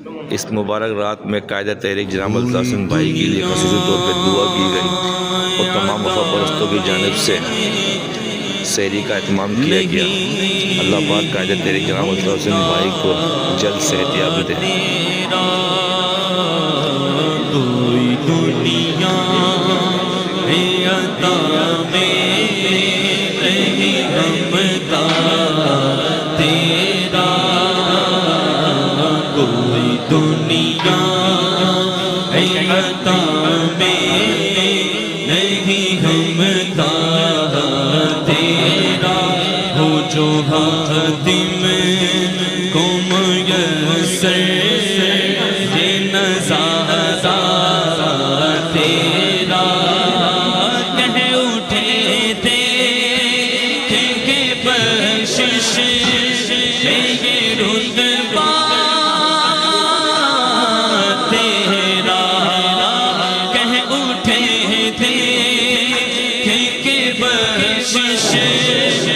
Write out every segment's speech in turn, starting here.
اس مبارک رات میں قائد تحریک جناب الطاف حسین بھائی کے لیے خصوصی طور پہ دعا کی گئی اور تمام وفا پرستوں کی جانب سے سحری کا اہتمام کیا گیا۔ اللہ پاک قائد تحریک جناب الطاف حسین بھائی کو جلد صحت یابی دے۔ کوئی دنیا ہے عطا میں نہیں غمتا تیرا، کوئی دنیا ہے عطا میں نہیں غمتا تیرا، ہو جو حاتم کو میسر یہ نظارہ تیرا، کہہ اٹھے تھے کہ بخشش ہے یہ رتبہ تیرا، کہہ اٹھے تھے کہ بخشش۔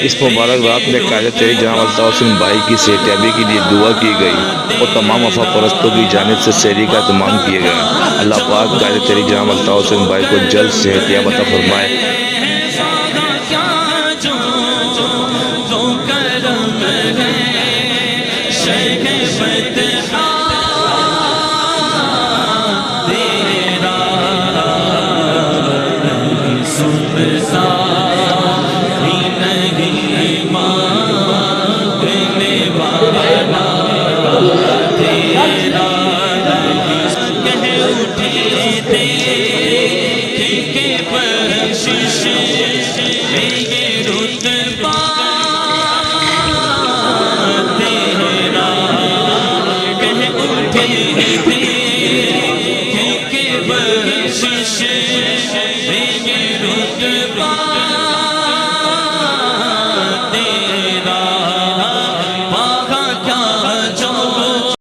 اس مبارک رات میں قائد تحریک جناب الطاف حسین بھائی کی صحت یابی کے لیے دعا کی گئی اور تمام وفا پرستوں کی جانب سے سحری کا اہتمام کیا گیا۔ اللہ پاک قائد تحریک جناب الطاف حسین بھائی کو جلد صحت یاب عطا فرمائے۔ بخشش ہے یہ رتبہ